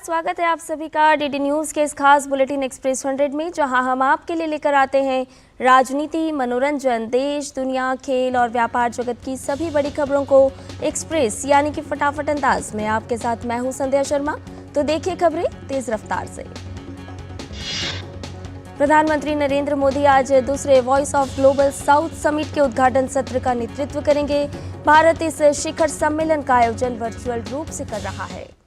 स्वागत है आप सभी का डीडी न्यूज़ के इस खास बुलेटिन एक्सप्रेस 100 में, जहां हम आपके लिए लेकर आते हैं राजनीति, मनोरंजन, देश, दुनिया, खेल और व्यापार जगत की सभी बड़ी खबरों को एक्सप्रेस यानी कि फटाफट अंदाज में। आपके साथ मैं हूं संध्या शर्मा। तो देखिए खबरें तेज रफ्तार से। प्रधानमंत्री नरेंद्र मोदी आज दूसरे voice of global south summit के उद्घाटन सत्र का नेतृत्व करेंगे। भारत इस शिखर सम्मेलन का आयोजन वर्चुअल रूप से कर रहा है।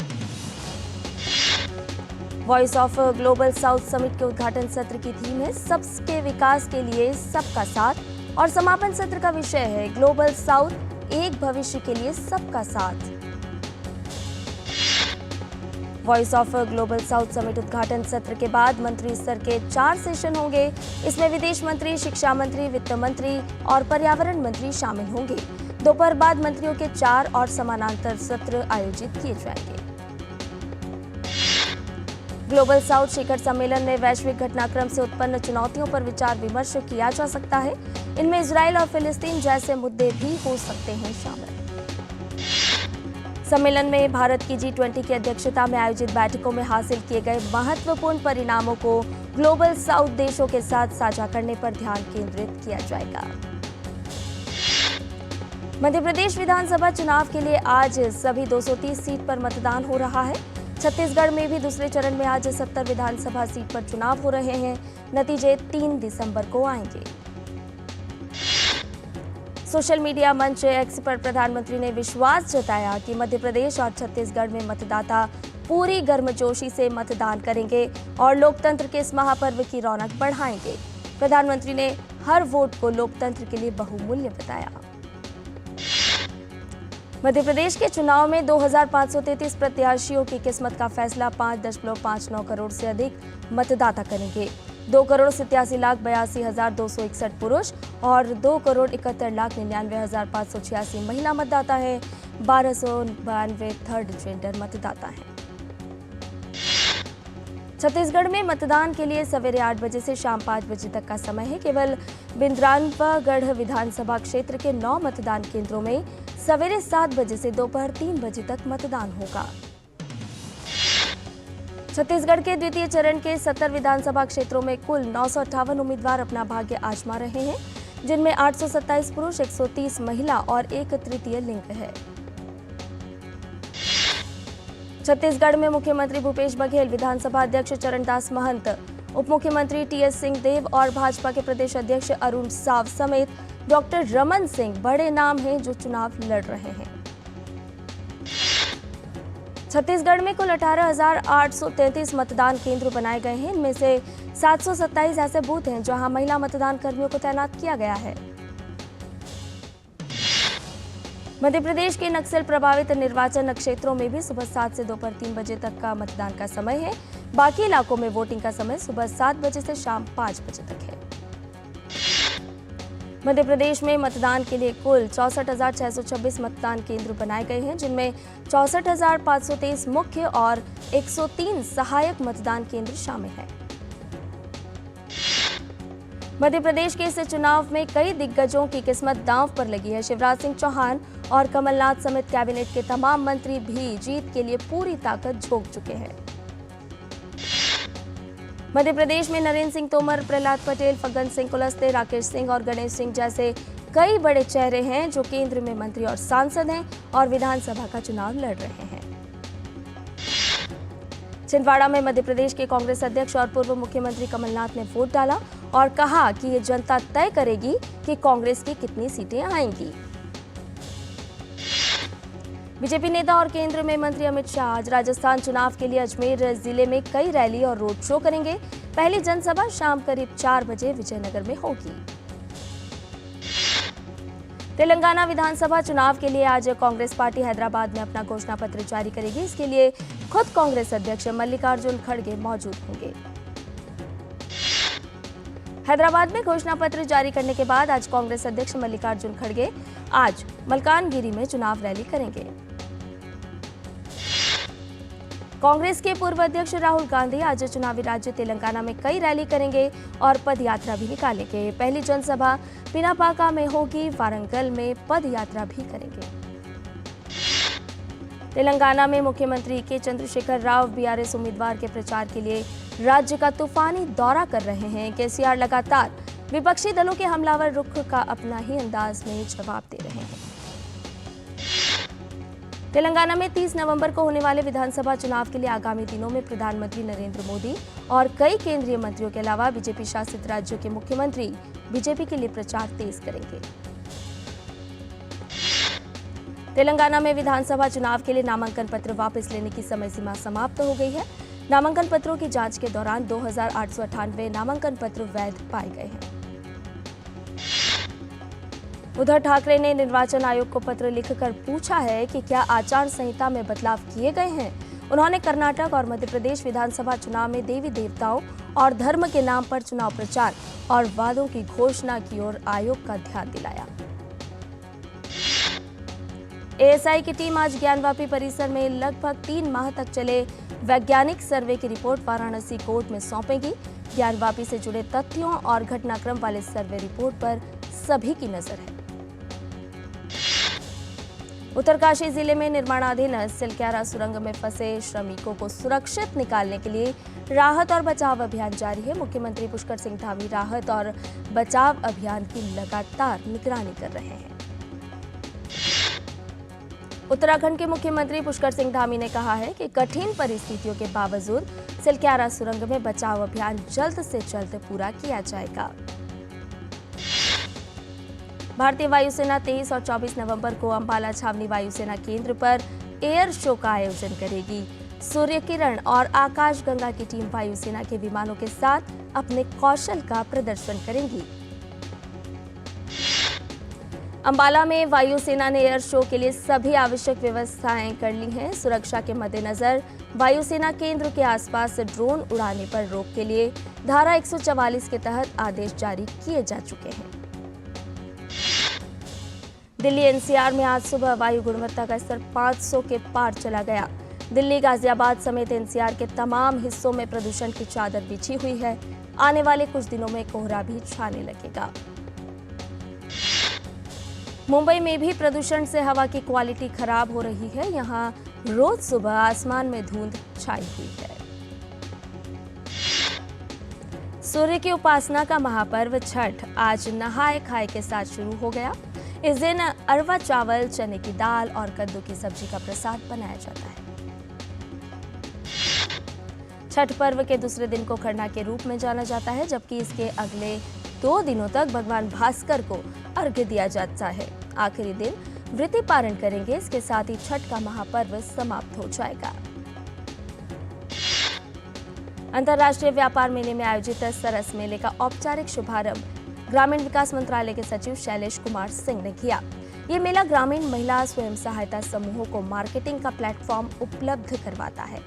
Voice of global south summit के उद्घाटन सत्र की थीम है सबके विकास के लिए सबका साथ और समापन सत्र का विषय है ग्लोबल साउथ, एक भविष्य के लिए सबका साथ। Voice of global south summit उद्घाटन सत्र के बाद मंत्री स्तर के 4 सेशन होंगे। इसमें विदेश मंत्री, शिक्षा मंत्री, वित्त मंत्री और पर्यावरण मंत्री शामिल होंगे। दोपहर बाद मंत्रियों के 4 और समानांतर सत्र आयोजित किए जाएंगे। ग्लोबल साउथ शिखर सम्मेलन में वैश्विक घटनाक्रम से उत्पन्न चुनौतियों पर विचार विमर्श किया जा सकता है। इनमें इजराइल और फिलिस्तीन जैसे मुद्दे भी हो सकते हैं शामिल। सम्मेलन में भारत की G20 की अध्यक्षता में आयोजित बैठकों में हासिल किए गए महत्वपूर्ण परिणामों को ग्लोबल साउथ देशों के साथ साझा करने पर ध्यान केंद्रित किया जाएगा। मध्य प्रदेश विधानसभा चुनाव के लिए आज सभी 230 सीट पर मतदान हो रहा है। छत्तीसगढ़ में भी दूसरे चरण में आज 70 विधानसभा सीट पर चुनाव हो रहे हैं। नतीजे 3 दिसंबर को आएंगे। सोशल मीडिया मंच एक्स पर प्रधानमंत्री ने विश्वास जताया कि मध्य प्रदेश और छत्तीसगढ़ में मतदाता पूरी गर्मजोशी से मतदान करेंगे और लोकतंत्र के इस महापर्व की रौनक बढ़ाएंगे। प्रधानमंत्री ने हर वोट को लोकतंत्र के लिए बहुमूल्य बताया। मध्य प्रदेश के चुनाव में 2533 प्रत्याशियों की किस्मत का फैसला 5.59 करोड़ से अधिक मतदाता करेंगे। 2,87,82,261 पुरुष और 2,71,99,586 महिला मतदाता हैं। 1292 थर्ड जेंडर मतदाता हैं। छत्तीसगढ़ में मतदान के लिए सवेरे 8 बजे से शाम 5 बजे तक का समय है। केवल बिंद्रानवागढ़ विधानसभा क्षेत्र के 9 मतदान केंद्रों में सवेरे 7 बजे से दोपहर 3 बजे तक मतदान होगा। छत्तीसगढ़ के द्वितीय चरण के 70 विधानसभा क्षेत्रों में कुल 958 उम्मीदवार अपना भाग्य आजमा रहे हैं, जिनमें 827 पुरुष, 130 महिला और 1 तृतीय लिंग है। छत्तीसगढ़ में मुख्यमंत्री भूपेश बघेल, विधानसभा अध्यक्ष चरणदास महंत, उप मुख्यमंत्री टीएस सिंहदेव और भाजपा के प्रदेश अध्यक्ष अरुण साव समेत डॉक्टर रमन सिंह बड़े नाम हैं जो चुनाव लड़ रहे हैं। छत्तीसगढ़ में कुल 18,833 मतदान केंद्र बनाए गए हैं। इनमें से 727 ऐसे बूथ हैं जहां महिला मतदान कर्मियों को तैनात किया गया है। मध्य प्रदेश के नक्सल प्रभावित निर्वाचन क्षेत्रों में भी सुबह 7 से दोपहर 3 बजे तक का मतदान का समय है। बाकी इलाकों में वोटिंग का समय सुबह 7 बजे से शाम 5 बजे तक है। मध्य प्रदेश में मतदान के लिए कुल 64,626 मतदान केंद्र बनाए गए हैं, जिनमें 64,523 मुख्य और 103 सहायक मतदान केंद्र शामिल हैं। मध्य प्रदेश के इस चुनाव में कई दिग्गजों की किस्मत दांव पर लगी है। शिवराज सिंह चौहान और कमलनाथ समेत कैबिनेट के तमाम मंत्री भी जीत के लिए पूरी ताकत झोंक चुके हैं। मध्य प्रदेश में नरेंद्र सिंह तोमर, प्रहलाद पटेल, फग्गन सिंह कुलस्ते, राकेश सिंह और गणेश सिंह जैसे कई बड़े चेहरे हैं जो केंद्र में मंत्री और सांसद हैं और विधानसभा का चुनाव लड़ रहे हैं। छिंदवाड़ा में मध्य प्रदेश के कांग्रेस अध्यक्ष और पूर्व मुख्यमंत्री कमलनाथ ने वोट डाला और कहा कि ये जनता तय करेगी कि कांग्रेस की कितनी सीटें आएंगी। बीजेपी नेता और केंद्र में मंत्री अमित शाह आज राजस्थान चुनाव के लिए अजमेर जिले में कई रैली और रोड शो करेंगे। पहली जनसभा शाम करीब 4 बजे विजयनगर में होगी। तेलंगाना विधानसभा चुनाव के लिए आज कांग्रेस पार्टी हैदराबाद में अपना घोषणा पत्र जारी करेगी। इसके लिए खुद कांग्रेस अध्यक्ष मल्लिकार्जुन खड़गे मौजूद होंगे। हैदराबाद में घोषणा पत्र जारी करने के बाद आज कांग्रेस अध्यक्ष मल्लिकार्जुन खड़गे आज मलकानगिरी में चुनाव रैली करेंगे। कांग्रेस के पूर्व अध्यक्ष राहुल गांधी आज चुनावी राज्य तेलंगाना में कई रैली करेंगे और पद यात्रा भी निकालेंगे। पहली जनसभा पिनापाका में होगी। वारंगल में पद यात्रा भी करेंगे। तेलंगाना में मुख्यमंत्री के चंद्रशेखर राव बीआरएस उम्मीदवार के प्रचार के लिए राज्य का तूफानी दौरा कर रहे हैं। केसीआर लगातार विपक्षी दलों के हमलावर रुख का अपना ही अंदाज में जवाब दे रहे हैं। तेलंगाना में 30 नवंबर को होने वाले विधानसभा चुनाव के लिए आगामी दिनों में प्रधानमंत्री नरेंद्र मोदी और कई केंद्रीय मंत्रियों के अलावा बीजेपी शासित राज्यों के मुख्यमंत्री बीजेपी के लिए प्रचार तेज करेंगे। तेलंगाना में विधानसभा चुनाव के लिए नामांकन पत्र वापस लेने की समय सीमा समाप्त हो गई है। नामांकन पत्रों की जांच के दौरान 2898 नामांकन पत्र वैध पाए गए हैं। उद्धव ठाकरे ने निर्वाचन आयोग को पत्र लिखकर पूछा है कि क्या आचार संहिता में बदलाव किए गए हैं। उन्होंने कर्नाटक और मध्य प्रदेश विधानसभा चुनाव में देवी देवताओं और धर्म के नाम पर चुनाव प्रचार और वादों की घोषणा की ओर आयोग का ध्यान दिलाया। एएसआई की टीम आज ज्ञानवापी परिसर में लगभग 3 माह तक चले वैज्ञानिक सर्वे की रिपोर्ट वाराणसी कोर्ट में सौंपेगी। ज्ञानवापी से जुड़े तथ्यों और घटनाक्रम वाले सर्वे रिपोर्ट पर सभी की नजर है। उत्तरकाशी जिले में निर्माणाधीन सिलक्यारा सुरंग में फंसे श्रमिकों को सुरक्षित निकालने के लिए राहत और बचाव अभियान जारी है। मुख्यमंत्री पुष्कर सिंह धामी राहत और बचाव अभियान की लगातार निगरानी कर रहे हैं। उत्तराखंड के मुख्यमंत्री पुष्कर सिंह धामी ने कहा है कि कठिन परिस्थितियों के बावजूद सिलक्यारा सुरंग में बचाव अभियान जल्द से जल्द पूरा किया जाएगा। भारतीय वायुसेना 23 और 24 नवंबर को अंबाला छावनी वायुसेना केंद्र पर एयर शो का आयोजन करेगी। सूर्य किरण और आकाश गंगा की टीम वायुसेना के विमानों के साथ अपने कौशल का प्रदर्शन करेंगी। अंबाला में वायुसेना ने एयर शो के लिए सभी आवश्यक व्यवस्थाएं कर ली हैं। सुरक्षा के मद्देनजर वायुसेना केंद्र के आसपास ड्रोन उड़ाने पर रोक के लिए धारा 144 के तहत आदेश जारी किए जा चुके हैं। दिल्ली एनसीआर में आज सुबह वायु गुणवत्ता का स्तर 500 के पार चला गया। दिल्ली, गाजियाबाद समेत एनसीआर के तमाम हिस्सों में प्रदूषण की चादर बिछी हुई है। आने वाले कुछ दिनों में कोहरा भी छाने लगेगा। मुंबई में भी प्रदूषण से हवा की क्वालिटी खराब हो रही है। यहां रोज सुबह आसमान में धुंध छाई हुई है। सूर्य की उपासना का महापर्व छठ आज नहाए खाए के साथ शुरू हो गया। इस दिन अरवा चावल, चने की दाल और कद्दू की सब्जी का प्रसाद बनाया जाता है। छठ पर्व के दूसरे दिन को खरना के रूप में जाना जाता है, जबकि इसके अगले 2 दिनों तक भगवान भास्कर को अर्घ्य दिया जाता है। आखिरी दिन व्रती पारण करेंगे। इसके साथ ही छठ का महापर्व समाप्त हो जाएगा। अंतर्राष्ट्रीय व्यापार मेले में आयोजित सरस मेले का औपचारिक शुभारंभ ग्रामीण विकास मंत्रालय के सचिव शैलेश कुमार सिंह ने किया। ये मेला ग्रामीण महिला स्वयं सहायता समूहों को मार्केटिंग का प्लेटफॉर्म उपलब्ध करवाता है।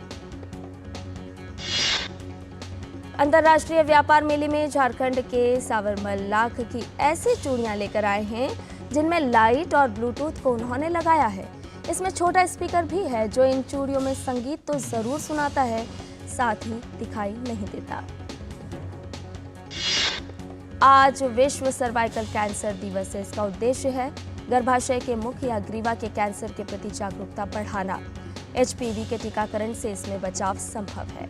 अंतर्राष्ट्रीय व्यापार मेले में झारखंड के सावरमल लाख की ऐसी चूड़ियां लेकर आए हैं जिनमें लाइट और ब्लूटूथ को उन्होंने लगाया है। इसमें छोटा स्पीकर भी है जो इन चूड़ियों में संगीत तो जरूर सुनाता है, साथ ही दिखाई नहीं देता। आज विश्व सर्वाइकल कैंसर दिवस है। इसका उद्देश्य है गर्भाशय के मुख या ग्रीवा के कैंसर के प्रति जागरूकता बढ़ाना। एचपीवी के टीकाकरण से इसमें बचाव संभव है।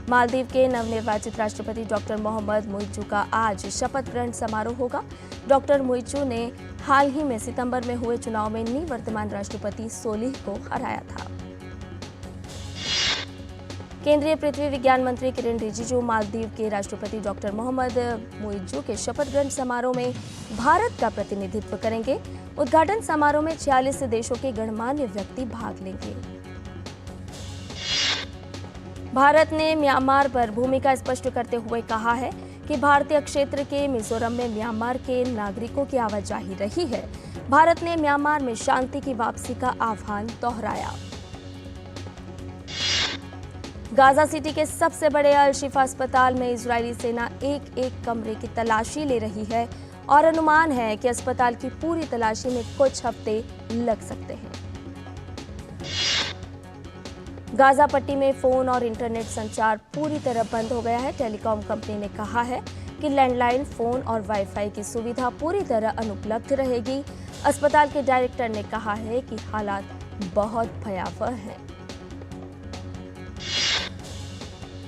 मालदीव के नवनिर्वाचित राष्ट्रपति डॉक्टर मोहम्मद मुइज़्ज़ू का आज शपथ ग्रहण समारोह होगा। डॉक्टर मुइज़्ज़ू ने हाल ही में सितंबर में हुए चुनाव में निवर्तमान राष्ट्रपति सोलिह को हराया था। केंद्रीय पृथ्वी विज्ञान मंत्री किरेन रिजिजू मालदीव के राष्ट्रपति डॉक्टर मोहम्मद मुइज़्ज़ू के शपथ ग्रहण समारोह में भारत का प्रतिनिधित्व करेंगे। उद्घाटन समारोह में 46 देशों के गणमान्य व्यक्ति भाग लेंगे। भारत ने म्यांमार पर भूमिका स्पष्ट करते हुए कहा है कि भारतीय क्षेत्र के मिजोरम में म्यांमार के नागरिकों की आवाजाही रही है। भारत ने म्यांमार में शांति की वापसी का आह्वान दोहराया। गाजा सिटी के सबसे बड़े अल शिफा अस्पताल में इजरायली सेना एक कमरे की तलाशी ले रही है और अनुमान है कि अस्पताल की पूरी तलाशी में कुछ हफ्ते लग सकते हैं। गाजा पट्टी में फोन और इंटरनेट संचार पूरी तरह बंद हो गया है। टेलीकॉम कंपनी ने कहा है कि लैंडलाइन, फोन और वाईफाई की सुविधा पूरी तरह अनुपलब्ध रहेगी। अस्पताल के डायरेक्टर ने कहा है कि हालात बहुत भयावह हैं।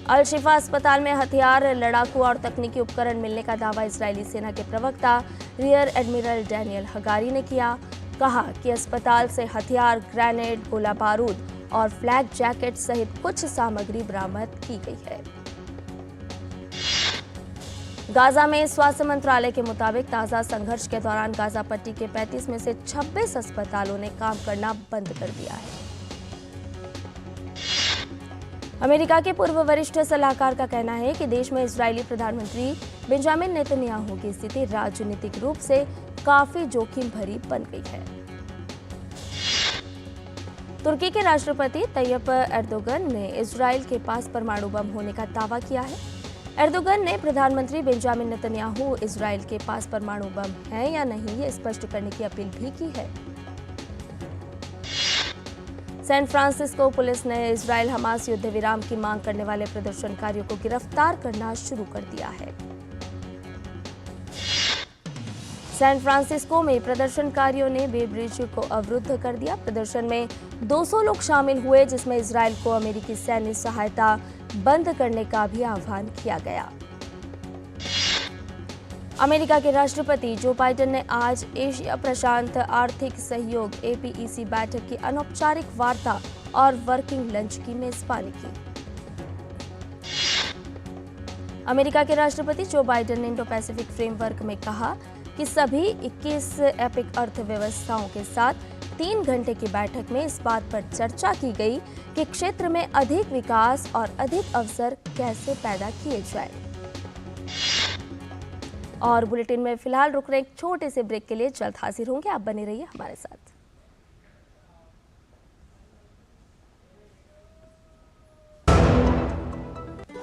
अल शिफा अस्पताल में हथियार, लड़ाकू और तकनीकी उपकरण मिलने का दावा इजरायली सेना के प्रवक्ता रियर एडमिरल डैनियल हगारी ने किया। कहा कि अस्पताल से हथियार, ग्रेनेड, गोला बारूद और फ्लैग जैकेट सहित कुछ सामग्री बरामद की गई है। गाजा में स्वास्थ्य मंत्रालय के मुताबिक ताजा संघर्ष के दौरान गाजा पट्टी के 35 में से 26 अस्पतालों ने काम करना बंद कर दिया है। अमेरिका के पूर्व वरिष्ठ सलाहकार का कहना है कि देश में इजरायली प्रधानमंत्री बेंजामिन नेतन्याहू की स्थिति राजनीतिक रूप से काफी जोखिम भरी बन गई है। तुर्की के राष्ट्रपति तैयब एर्दोगन ने इजरायल के पास परमाणु बम होने का दावा किया है। एर्दोगन ने प्रधानमंत्री बेंजामिन नेतन्याहू इजरायल के पास परमाणु बम है या नहीं ये स्पष्ट करने की अपील भी की है। सैन फ्रांसिस्को पुलिस ने इजरायल हमास युद्ध विराम की मांग करने वाले प्रदर्शनकारियों को गिरफ्तार करना शुरू कर दिया है। सैन फ्रांसिस्को में प्रदर्शनकारियों ने बे ब्रिज को अवरुद्ध कर दिया। प्रदर्शन में 200 लोग शामिल हुए, जिसमें इजरायल को अमेरिकी सैन्य सहायता बंद करने का भी आह्वान किया गया। अमेरिका के राष्ट्रपति जो बाइडेन ने आज एशिया प्रशांत आर्थिक सहयोग APEC बैठक की अनौपचारिक वार्ता और वर्किंग लंच की मेजबानी की। अमेरिका के राष्ट्रपति जो बाइडेन ने इंडो पैसिफिक फ्रेमवर्क में कहा कि सभी 21 एपिक अर्थव्यवस्थाओं के साथ 3 घंटे की बैठक में इस बात पर चर्चा की गई कि क्षेत्र में अधिक विकास और अधिक अवसर कैसे पैदा किए जाए। और बुलेटिन में फिलहाल रुक रहे एक छोटे से ब्रेक के लिए जल्द हाजिर होंगे। आप बने रहिए हमारे साथ।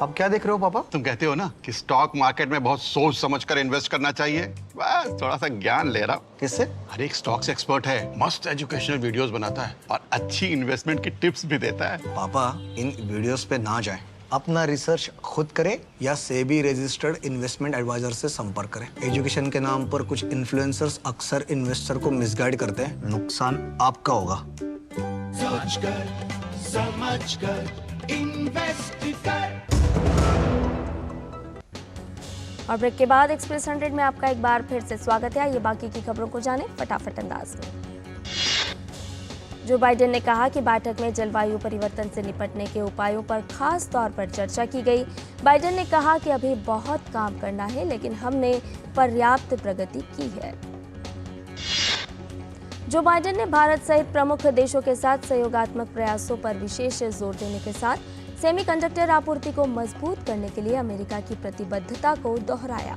अब क्या देख रहे हो पापा? तुम कहते हो ना कि स्टॉक मार्केट में बहुत सोच समझकर इन्वेस्ट करना चाहिए, बस थोड़ा सा ज्ञान ले रहा हूं। किससे? हर एक स्टॉक्स एक्सपर्ट है, मस्त एजुकेशनल वीडियोस बनाता है और अच्छी इन्वेस्टमेंट की टिप्स भी देता है। पापा इन वीडियोस पे ना जाएं, अपना रिसर्च खुद करें या सेबी रजिस्टर्ड इन्वेस्टमेंट एडवाइजर से संपर्क करें। एजुकेशन के नाम पर कुछ इन्फ्लुएंसर्स अक्सर इन्वेस्टर को मिसगाइड करते हैं, नुकसान आपका होगा। सोच कर समझ कर इन्वेस्ट कर। और ब्रेक के बाद एक्सप्रेस 100 में आपका एक बार फिर से स्वागत है। ये बाकी की खबरों को जानें फटाफट अंदाज में। जो बाइडेन ने कहा कि बैठक में जलवायु परिवर्तन से निपटने के उपायों पर खास तौर पर चर्चा की गई। बाइडेन ने कहा कि अभी बहुत काम करना है, लेकिन हमने पर्याप्त प्रगति की है। जो बाइडेन ने भारत सहित प्रमुख देशों के साथ सहयोगात्मक प्रयासों पर विशेष जोर देने के साथ सेमीकंडक्टर आपूर्ति को मजबूत करने के लिए अमेरिका की प्रतिबद्धता को दोहराया।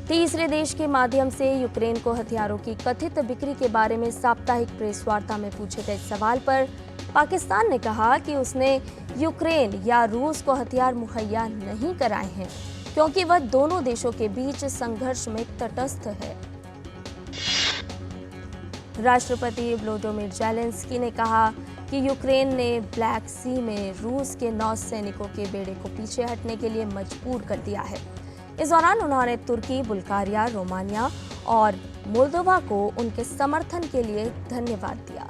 तीसरे देश के माध्यम से यूक्रेन को हथियारों की कथित बिक्री के बारे में साप्ताहिक प्रेस वार्ता में पूछे गए सवाल पर पाकिस्तान ने कहा कि उसने यूक्रेन या रूस को हथियार मुहैया नहीं कराए हैं, क्योंकि वह दोनों देशों के बीच संघर्ष में तटस्थ है। राष्ट्रपति वोलोदिमीर ज़ेलेंस्की ने कहा कि यूक्रेन ने ब्लैक सी में रूस के नौसैनिकों के बेड़े को पीछे हटने के लिए मजबूर कर दिया है। इस दौरान उन्होंने तुर्की, बुल्गारिया, रोमानिया और मोल्दोवा को उनके समर्थन के लिए धन्यवाद दिया।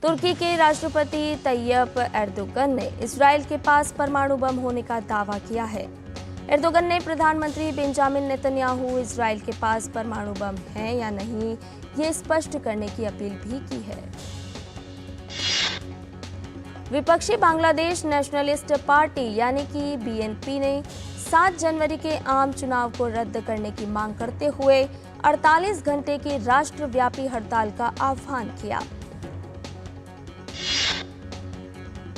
तुर्की के राष्ट्रपति तैयब एर्दोगन ने इजरायल के पास परमाणु बम होने का दावा किया है। एर्दोगन ने प्रधानमंत्री बेंजामिन नेतन्याहू इजरायल के पास परमाणु बम है या नहीं ये स्पष्ट करने की अपील भी की है। विपक्षी बांग्लादेश नेशनलिस्ट पार्टी यानी कि BNP ने 7 जनवरी के आम चुनाव को रद्द करने की मांग करते हुए 48 घंटे की राष्ट्रव्यापी हड़ताल का आह्वान किया।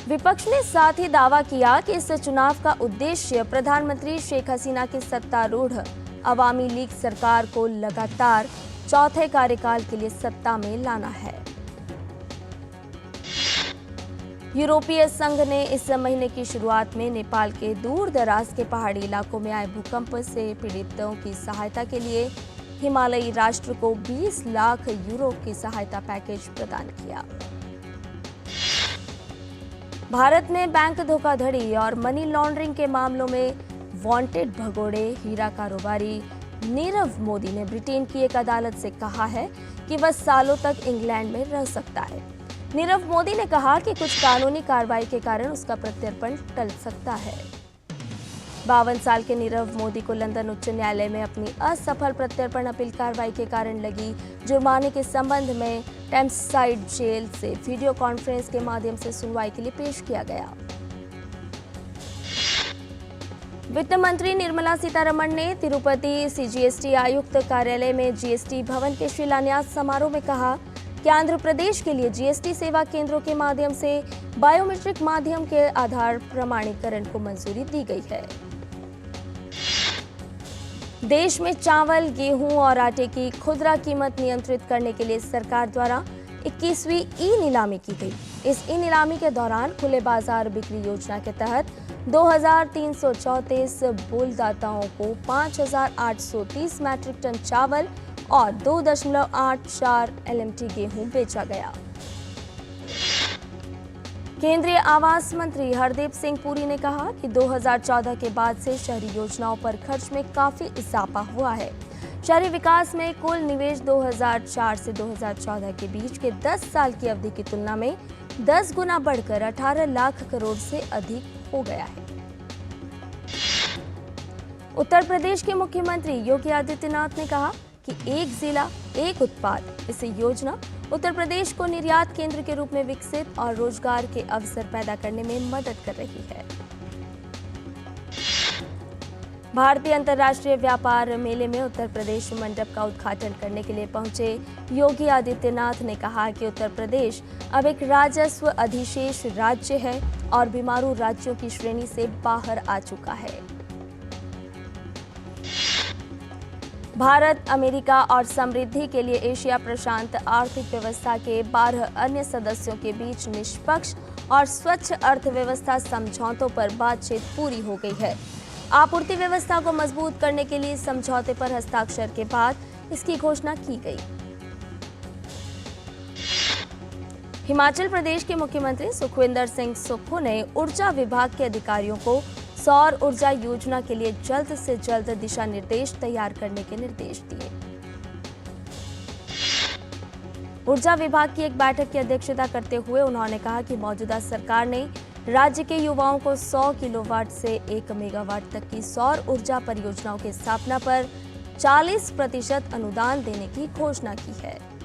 विपक्ष ने साथ ही दावा किया कि इस चुनाव का उद्देश्य प्रधानमंत्री शेख हसीना की सत्तारूढ़ अवामी लीग सरकार को लगातार चौथे कार्यकाल के लिए सत्ता में लाना है। यूरोपीय संघ ने इस महीने की शुरुआत में नेपाल के दूर दराज के पहाड़ी इलाकों में आए भूकंप से पीड़ितों की सहायता के लिए हिमालयी राष्ट्र को 20 लाख यूरो की सहायता पैकेज प्रदान किया। भारत में बैंक धोखाधड़ी और मनी लॉन्ड्रिंग के मामलों में वांटेड भगोड़े हीरा कारोबारी नीरव मोदी ने ब्रिटेन की एक अदालत से कहा है कि वह सालों तक इंग्लैंड में रह सकता है। नीरव मोदी ने कहा कि कुछ कानूनी कार्रवाई के कारण उसका प्रत्यर्पण टल सकता है। 52 साल के नीरव मोदी को लंदन उच्च न्यायालय में अपनी असफल प्रत्यर्पण अपील कार्रवाई के कारण लगी जुर्माने के संबंध में टेम्ससाइड जेल से वीडियो कॉन्फ्रेंस के माध्यम से सुनवाई के लिए पेश किया गया। वित्त मंत्री निर्मला सीतारमण ने तिरुपति सीजीएसटी आयुक्त कार्यालय में जीएसटी भवन के शिलान्यास समारोह में कहा कि आंध्र प्रदेश के लिए जीएसटी सेवा केंद्रों के माध्यम से बायोमेट्रिक माध्यम के आधार प्रमाणीकरण को मंजूरी दी गई है। देश में चावल, गेहूं और आटे की खुदरा कीमत नियंत्रित करने के लिए सरकार द्वारा 21वीं ई नीलामी की गई। इस ई नीलामी के दौरान खुले बाजार बिक्री योजना के तहत 2334 बुलदाताओं को 5830 मैट्रिक टन चावल और 2.84 एलएमटी गेहूं बेचा गया। केंद्रीय आवास मंत्री हरदीप सिंह पुरी ने कहा कि 2014 के बाद से शहरी योजनाओं पर खर्च में काफी इजाफा हुआ है। शहरी विकास में कुल निवेश 2004 से 2014 के बीच के 10 साल की अवधि की तुलना में 10 गुना बढ़कर 18 लाख करोड़ से अधिक हो गया है। उत्तर प्रदेश के मुख्यमंत्री योगी आदित्यनाथ ने कहा कि एक जिला एक उत्पाद इस योजना उत्तर प्रदेश को निर्यात केंद्र के रूप में विकसित और रोजगार के अवसर पैदा करने में मदद कर रही है। भारतीय अंतर्राष्ट्रीय व्यापार मेले में उत्तर प्रदेश मंडप का उद्घाटन करने के लिए पहुंचे योगी आदित्यनाथ ने कहा कि उत्तर प्रदेश अब एक राजस्व अधिशेष राज्य है और बीमारू राज्यों की श्रेणी से बाहर आ चुका है। भारत, अमेरिका और समृद्धि के लिए एशिया प्रशांत आर्थिक व्यवस्था के 12 अन्य सदस्यों के बीच निष्पक्ष और स्वच्छ अर्थव्यवस्था समझौतों पर बातचीत पूरी हो गई है। आपूर्ति व्यवस्था को मजबूत करने के लिए समझौते पर हस्ताक्षर के बाद इसकी घोषणा की गई। हिमाचल प्रदेश के मुख्यमंत्री सुखविंदर सिंह सुक्खू ने ऊर्जा विभाग के अधिकारियों को सौर ऊर्जा योजना के लिए जल्द से जल्द दिशा निर्देश तैयार करने के निर्देश दिए। ऊर्जा विभाग की एक बैठक की अध्यक्षता करते हुए उन्होंने कहा कि मौजूदा सरकार ने राज्य के युवाओं को 100 किलोवाट से 1 मेगावाट तक की सौर ऊर्जा परियोजनाओं की स्थापना पर 40% अनुदान देने की घोषणा की है।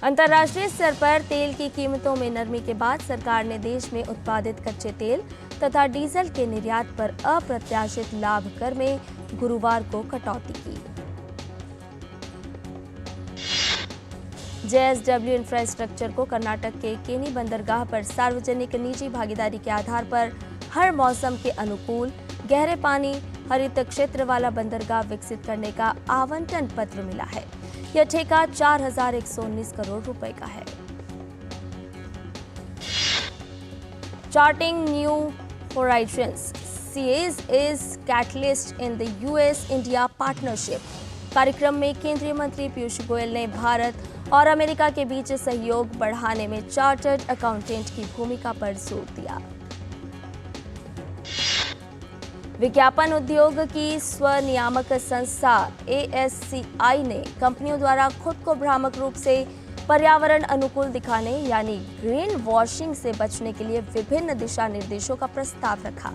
अंतर्राष्ट्रीय स्तर पर तेल की कीमतों में नरमी के बाद सरकार ने देश में उत्पादित कच्चे तेल तथा डीजल के निर्यात पर अप्रत्याशित लाभ कर में गुरुवार को कटौती की। जेएसडब्ल्यू इंफ्रास्ट्रक्चर को कर्नाटक के केनी बंदरगाह पर सार्वजनिक निजी भागीदारी के आधार पर हर मौसम के अनुकूल गहरे पानी हरित क्षेत्र वाला बंदरगाह विकसित करने का आवंटन पत्र मिला है। यह ठेका 4119 करोड़ रुपए का है। Charting new Horizons CEOs is catalyst in the US-India partnership कार्यक्रम में केंद्रीय मंत्री पीयूष गोयल ने भारत और अमेरिका के बीच सहयोग बढ़ाने में चार्टर्ड अकाउंटेंट की भूमिका पर जोर दिया। विज्ञापन उद्योग की स्वनियामक संस्था ASCI ने कंपनियों द्वारा खुद को भ्रामक रूप से पर्यावरण अनुकूल दिखाने यानी ग्रीन वॉशिंग से बचने के लिए विभिन्न दिशा निर्देशों का प्रस्ताव रखा।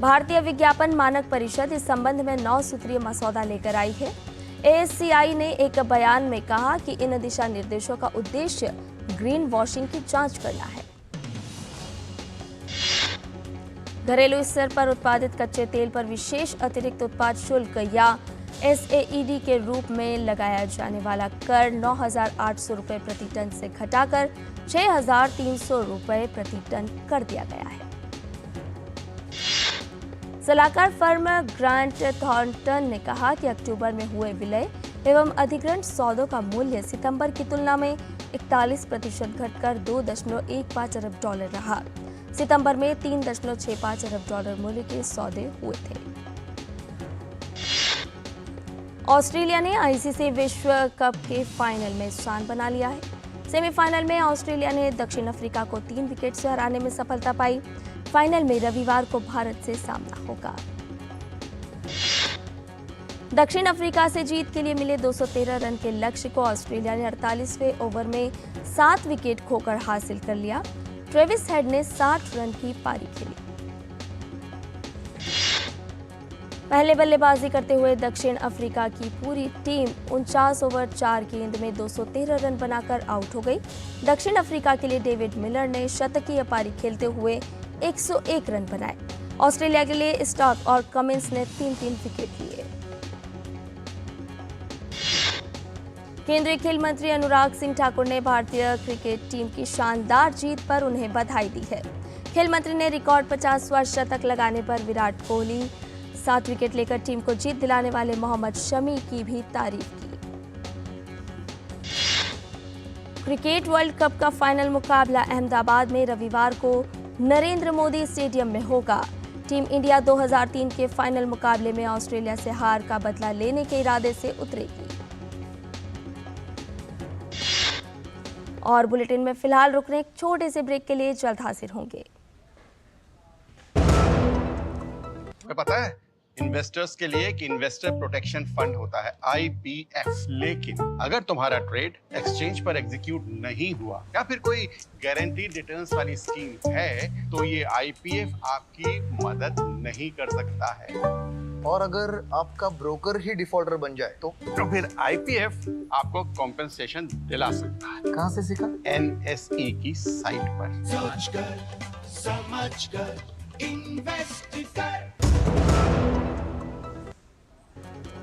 भारतीय विज्ञापन मानक परिषद इस संबंध में 9 सूत्रीय मसौदा लेकर आई है। ASCI ने एक बयान में कहा कि इन दिशा निर्देशों का उद्देश्य ग्रीन वॉशिंग की जांच करना है। घरेलू स्तर पर उत्पादित कच्चे तेल पर विशेष अतिरिक्त उत्पाद शुल्क या SAED के रूप में लगाया जाने वाला कर 9,800 रुपये प्रति टन से घटाकर 6,300 रुपये प्रति टन कर दिया गया है। सलाहकार फर्म ग्रांट थॉर्नटन ने कहा कि अक्टूबर में हुए विलय एवं अधिग्रहण सौदों का मूल्य सितंबर की तुलना में 41% घटकर $2.15 अरब रहा। सितंबर में $3.65 अरब मूल्य के सौदे हुए थे। ऑस्ट्रेलिया ने आईसीसी विश्व कप के फाइनल में स्थान बना लिया है। सेमीफाइनल में ऑस्ट्रेलिया ने दक्षिण अफ्रीका को 3 विकेट से हराने में सफलता पाई। फाइनल में रविवार को भारत से सामना होगा। दक्षिण अफ्रीका से जीत के लिए मिले 213 रन के लक्ष्य को ऑस्ट्रेलिया ने 48वें ओवर में 7 विकेट खोकर हासिल कर लिया। ट्रेविस हेड ने 60 रन की पारी खेली। पहले बल्लेबाजी करते हुए दक्षिण अफ्रीका की पूरी टीम 49 ओवर 4 गेंद में 213 रन बनाकर आउट हो गई। दक्षिण अफ्रीका के लिए डेविड मिलर ने शतकीय पारी खेलते हुए 101 रन बनाए। ऑस्ट्रेलिया के लिए स्टॉक और कमिंस ने 3-3 विकेट लिए। केंद्रीय खेल मंत्री अनुराग सिंह ठाकुर ने भारतीय क्रिकेट टीम की शानदार जीत पर उन्हें बधाई दी है। खेल मंत्री ने रिकॉर्ड 50वां शतक लगाने पर विराट कोहली, 7 विकेट लेकर टीम को जीत दिलाने वाले मोहम्मद शमी की भी तारीफ की। क्रिकेट वर्ल्ड कप का फाइनल मुकाबला अहमदाबाद में रविवार को नरेंद्र मोदी स्टेडियम में होगा। टीम इंडिया 2003 के फाइनल मुकाबले में ऑस्ट्रेलिया से हार का बदला लेने के इरादे से उतरेगी। और बुलेटिन में फिलहाल रुकने एक छोटे से ब्रेक के लिए जल्द हाजिर होंगे। तुम्हें पता है इन्वेस्टर्स के लिए कि इन्वेस्टर प्रोटेक्शन फंड होता है IPF, लेकिन अगर तुम्हारा ट्रेड एक्सचेंज पर एग्जीक्यूट नहीं हुआ या फिर कोई गारंटीड रिटर्न्स वाली स्कीम है तो ये IPF आपकी मदद नहीं कर सकता है। और अगर आपका ब्रोकर ही डिफॉल्टर बन जाए तो फिर IPF आपको कॉम्पेंसेशन दिला सकता है। कहाँ से सीखा? NSE की साइट पर। सोचकर समझकर इन्वेस्ट कर।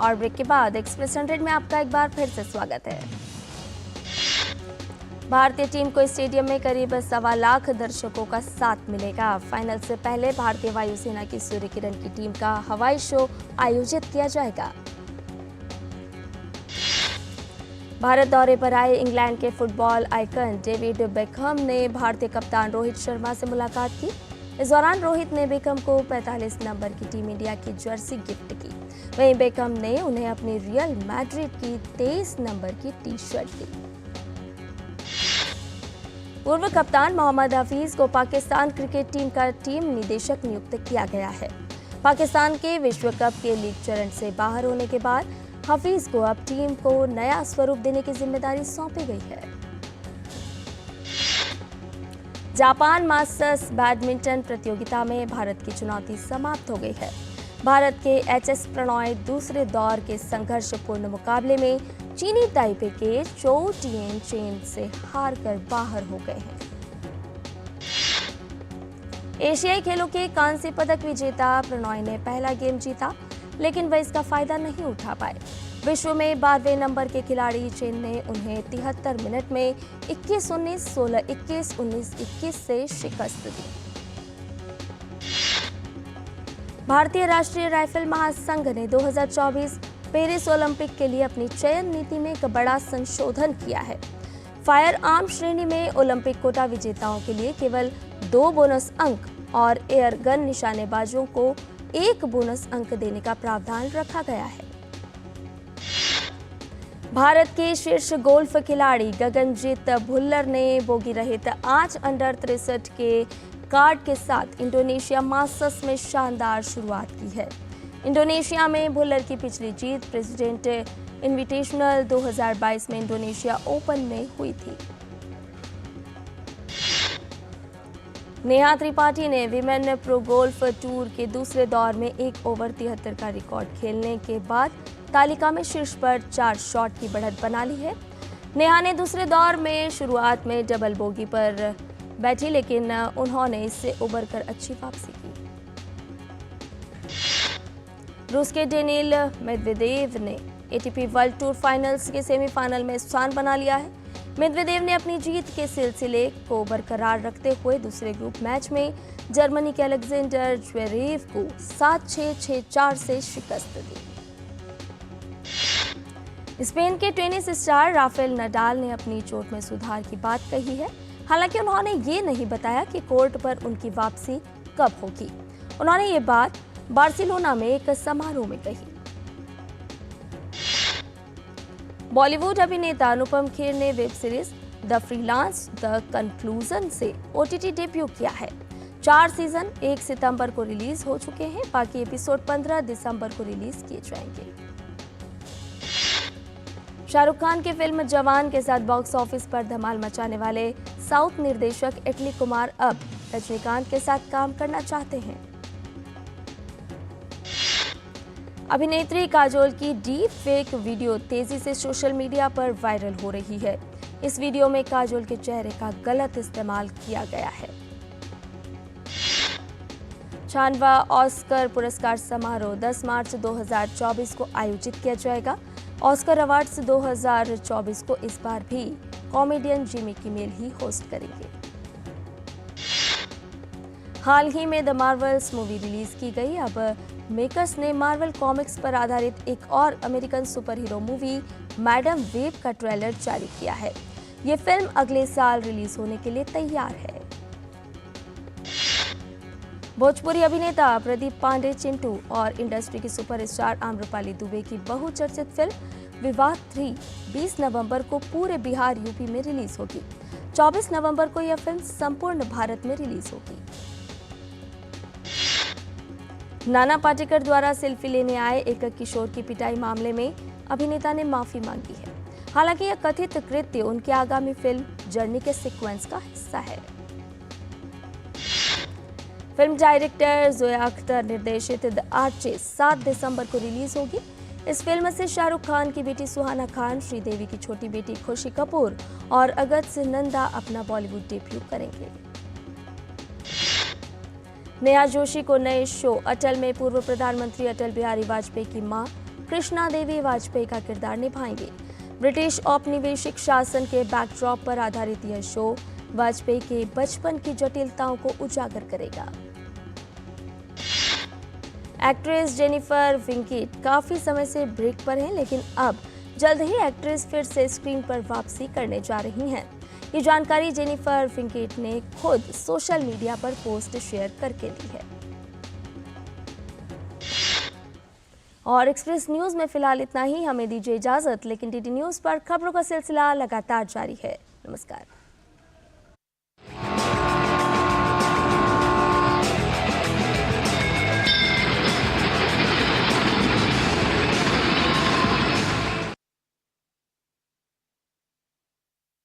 और ब्रेक के बाद एक्सप्रेस 100 में आपका एक बार फिर से स्वागत है। भारतीय टीम को स्टेडियम में करीब 1.25 लाख दर्शकों का साथ मिलेगा। फाइनल से पहले भारतीय वायुसेना की सूर्य किरण की टीम का हवाई शो आयोजित किया जाएगा। भारत दौरे पर आए इंग्लैंड के फुटबॉल आइकन डेविड बेकहम ने भारतीय कप्तान रोहित शर्मा से मुलाकात की। इस दौरान रोहित ने बेकहम को 45 नंबर की टीम इंडिया की जर्सी गिफ्ट की। वहीं बेकहम ने उन्हें अपनी रियल मैड्रिड की 23 नंबर की टी-शर्ट दी। पूर्व कप्तान मोहम्मद हफीज को पाकिस्तान क्रिकेट टीम का टीम निदेशक नियुक्त किया गया है। पाकिस्तान के विश्व कप के लीग चरण से बाहर होने के बाद हफीज को अब टीम को नया स्वरूप देने की जिम्मेदारी सौंपी गई है। जापान मास्टर्स बैडमिंटन प्रतियोगिता में भारत की चुनौती समाप्त हो गई है। भारत के HS प्रणॉय दूसरे दौर के संघर्षपूर्ण मुकाबले में चीनी ताइपे के चोउ टिएन चेन से हारकर बाहर हो गए हैं। एशियाई खेलों के कांस्य पदक विजेता प्रणॉय ने पहला गेम जीता, लेकिन वह इसका फायदा नहीं उठा पाए। विश्व में 12वें नंबर के खिलाड़ी चेन ने उन्हें 73 मिनट में 21-19, 16-21, 19-21 से शिकस्त दी। भारतीय राष्ट्रीय राइफल महासंघ ने 2024 पेरिस ओलंपिक के लिए अपनी चयन नीति में एक बड़ा संशोधन किया है। फायर आर्म श्रेणी में ओलंपिक कोटा विजेताओं के लिए केवल 2 बोनस अंक और एयर गन निशानेबाजों को 1 बोनस अंक देने का प्रावधान रखा गया है। भारत के शीर्ष गोल्फ खिलाड़ी गगनजीत भुल्लर ने बोगी रहित 8 अंडर 63 के कार्ड के साथ इंडोनेशिया मास्टर्स में शानदार शुरुआत की है। इंडोनेशिया में भुल्लर की पिछली जीत प्रेसिडेंट इनविटेशनल 2022 में इंडोनेशिया ओपन में हुई थी। नेहा त्रिपाठी ने विमेन प्रो गोल्फ टूर के दूसरे दौर में 1 ओवर 73 का रिकॉर्ड खेलने के बाद तालिका में शीर्ष पर 4 शॉट की बढ़त बना ली है। नेहा ने दूसरे दौर में शुरुआत में डबल बोगी पर बैठी, लेकिन उन्होंने इससे उबरकर अच्छी वापसी की। रूस के डेनिल मेदवेदेव ने ATP वर्ल्ड टूर फाइनल्स के सेमीफाइनल में स्थान बना लिया है। मेदवेदेव ने अपनी जीत के सिलसिले को बरकरार रखते हुए दूसरे ग्रुप मैच में जर्मनी के अलेक्जेंडर ज्वेरेव को 7-6, 6-4 से शिकस्त दी। स्पेन के टेनिस स्टार राफेल नडाल ने अपनी चोट में सुधार की बात कही है। हालांकि उन्होंने ये नहीं बताया कि कोर्ट पर उनकी वापसी कब होगी। उन्होंने ये बात बार्सिलोना में एक समारोह में कही। बॉलीवुड अभिनेता अनुपम खेर ने web series the freelance the conclusion से OTT डेब्यू किया है। 4 सीजन 1 सितंबर को रिलीज हो चुके हैं, बाकी एपिसोड 15 दिसंबर को रिलीज किए जाएंगे। शाहरुख खान की फिल्म जवान के साथ बॉक्स ऑफिस पर धमाल मचाने वाले साउथ निर्देशक इटली कुमार अब रजनीकांत के साथ काम करना चाहते हैं। अभिनेत्री काजोल की डीप फेक वीडियो तेजी से सोशल मीडिया पर वायरल हो रही है। इस वीडियो में काजोल के चेहरे का गलत इस्तेमाल किया गया है। 96वां ऑस्कर पुरस्कार समारोह 10 मार्च 2024 को आयोजित किया जाएगा। ऑस्कर अवार्ड्स 2024 को इस बार भी कॉमेडियन जिमी किमेल ही होस्ट करेंगे। हाल ही में द मार्वल्स मूवी रिलीज की गई। अब मेकर्स ने मार्वल कॉमिक्स पर आधारित एक और American super hero movie Madame Web का ट्रेलर जारी किया है। ये फिल्म अगले साल रिलीज होने के लिए तैयार है। भोजपुरी अभिनेता प्रदीप पांडे चिंटू और इंडस्ट्री की सुपरस्टार आम्रपाली दुबे की बहुचर्चित फिल्म विवाद 3 20 नवंबर को पूरे बिहार यूपी में रिलीज होगी। 24 नवंबर को यह फिल्म संपूर्ण भारत में रिलीज होगी। नाना पाटेकर द्वारा सेल्फी लेने आए एक किशोर की पिटाई मामले में अभिनेता ने माफी मांगी है। हालांकि यह कथित कृत्य उनकी आगामी फिल्म जर्नी के सीक्वेंस का हिस्सा है। फिल्म डायरेक्टर जोया अख्तर निर्देशित द आर्चेस 7 दिसंबर को रिलीज होगी। इस फिल्म से शाहरुख खान की बेटी सुहाना खान, श्रीदेवी की छोटी बेटी खुशी कपूर और अगस्त नंदा अपना बॉलीवुड डेब्यू करेंगे। नेहा जोशी को नए शो अटल में पूर्व प्रधानमंत्री अटल बिहारी वाजपेयी की मां कृष्णा देवी वाजपेयी का किरदार निभाएंगे। ब्रिटिश औपनिवेशिक शासन के बैकड्रॉप पर आधारित यह शो वाजपेयी के बचपन की जटिलताओं को उजागर करेगा। एक्ट्रेस जेनिफर विंकेट काफी समय से ब्रेक पर हैं, लेकिन अब जल्द ही एक्ट्रेस फिर से स्क्रीन पर वापसी करने जा रही हैं। ये जानकारी जेनिफर विंकेट ने खुद सोशल मीडिया पर पोस्ट शेयर करके दी है। और एक्सप्रेस न्यूज में फिलहाल इतना ही। हमें दीजिए इजाजत, लेकिन DD न्यूज पर खबरों का सिलसिला लगातार जारी है। नमस्कार।